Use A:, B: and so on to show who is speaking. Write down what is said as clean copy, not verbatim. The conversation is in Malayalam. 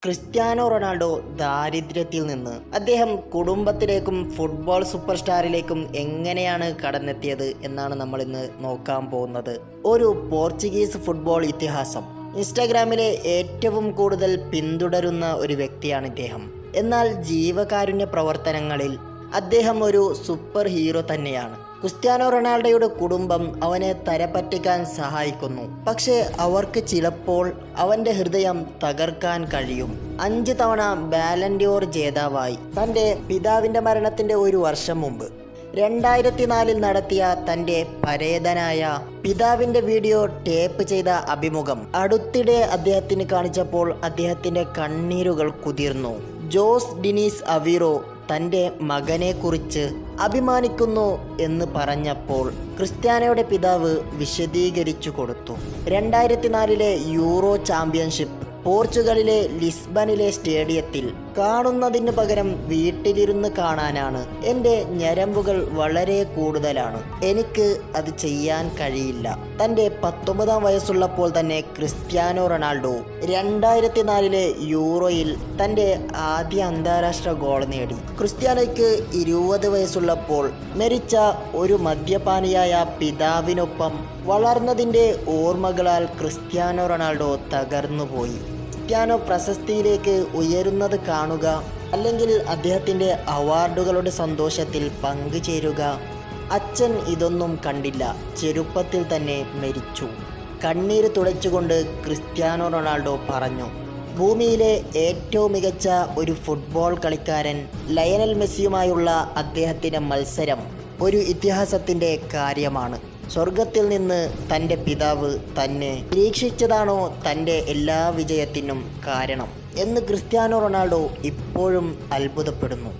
A: ക്രിസ്ത്യാനോ റൊണാൾഡോ ദാരിദ്ര്യത്തിൽ നിന്ന് അദ്ദേഹം കുടുംബത്തിലേക്കും ഫുട്ബോൾ സൂപ്പർ സ്റ്റാറിലേക്കും എങ്ങനെയാണ് കടന്നെത്തിയത് എന്നാണ് നമ്മൾ ഇന്ന് നോക്കാൻ പോകുന്നത്. ഒരു പോർച്ചുഗീസ് ഫുട്ബോൾ ഇതിഹാസം. ഇൻസ്റ്റാഗ്രാമിലെ ഏറ്റവും കൂടുതൽ പിന്തുടരുന്ന ഒരു വ്യക്തിയാണ് ഇദ്ദേഹം. എന്നാൽ ജീവകാരുണ്യ പ്രവർത്തനങ്ങളിൽ അദ്ദേഹം ഒരു സൂപ്പർ ഹീറോ തന്നെയാണ്. ക്രിസ്ത്യാനോ റൊണാൾഡോയുടെ കുടുംബം അവനെ തരപ്പറ്റിക്കാൻ സഹായിക്കുന്നു. പക്ഷേ അവർക്ക് ചിലപ്പോൾ അവൻ്റെ ഹൃദയം തകർക്കാൻ കഴിയും. 5 തവണ ബാലൻ ഡോർ ജേതാവായി. തൻ്റെ പിതാവിൻ്റെ മരണത്തിൻ്റെ ഒരു വർഷം മുമ്പ് 2004 നടത്തിയ തൻ്റെ പരേതനായ പിതാവിൻ്റെ വീഡിയോ ടേപ്പ് ചെയ്ത അഭിമുഖം അടുത്തിടെ അദ്ദേഹത്തിന് കാണിച്ചപ്പോൾ അദ്ദേഹത്തിൻ്റെ കണ്ണീരുകൾ കുതിർന്നു. ജോസ് ഡിനീസ് അവീറോ തൻ്റെ മകനെക്കുറിച്ച് അഭിമാനിക്കുന്നു എന്ന് പറഞ്ഞപ്പോൾ ക്രിസ്ത്യാനോയുടെ പിതാവ് വിശദീകരിച്ചു കൊടുത്തു. 2004 യൂറോ ചാമ്പ്യൻഷിപ്പ് പോർച്ചുഗലിലെ ലിസ്ബണിലെ സ്റ്റേഡിയത്തിൽ കാണുന്നതിന് പകരം വീട്ടിലിരുന്ന് കാണാനാണ്. എൻ്റെ ഞരമ്പുകൾ വളരെ കൂടുതലാണ്. എനിക്ക് അത് ചെയ്യാൻ കഴിയില്ല. തൻ്റെ 19-ാം വയസ്സുള്ളപ്പോൾ തന്നെ ക്രിസ്ത്യാനോ റൊണാൾഡോ 2004 യൂറോയിൽ തൻ്റെ ആദ്യ അന്താരാഷ്ട്ര ഗോൾ നേടി. ക്രിസ്ത്യാനോയ്ക്ക് 20 വയസ്സുള്ളപ്പോൾ മരിച്ച ഒരു മദ്യപാനിയായ പിതാവിനൊപ്പം വളർന്നതിൻ്റെ ഓർമ്മകളാൽ ക്രിസ്ത്യാനോ റൊണാൾഡോ തകർന്നുപോയി. ക്രിസ്ത്യാനോ പ്രശസ്തിയിലേക്ക് ഉയരുന്നത് കാണുക, അല്ലെങ്കിൽ അദ്ദേഹത്തിൻ്റെ അവാർഡുകളുടെ സന്തോഷത്തിൽ പങ്കുചേരുക. അച്ഛൻ ഇതൊന്നും കണ്ടില്ല. ചെറുപ്പത്തിൽ തന്നെ മരിച്ചു. കണ്ണീര് തുടച്ചുകൊണ്ട് ക്രിസ്ത്യാനോ റൊണാൾഡോ പറഞ്ഞു, ഭൂമിയിലെ ഏറ്റവും മികച്ച ഒരു ഫുട്ബോൾ കളിക്കാരൻ ലയണൽ മെസ്സിയുമായുള്ള അദ്ദേഹത്തിൻ്റെ മത്സരം ഒരു ഇതിഹാസത്തിൻ്റെ കാര്യമാണ്. സ്വർഗത്തിൽ നിന്ന് തൻ്റെ പിതാവ് തന്നെ നിരീക്ഷിച്ചതാണോ തൻ്റെ എല്ലാ വിജയത്തിനും കാരണം എന്ന് ക്രിസ്ത്യാനോ റൊണാൾഡോ ഇപ്പോഴും അത്ഭുതപ്പെടുന്നു.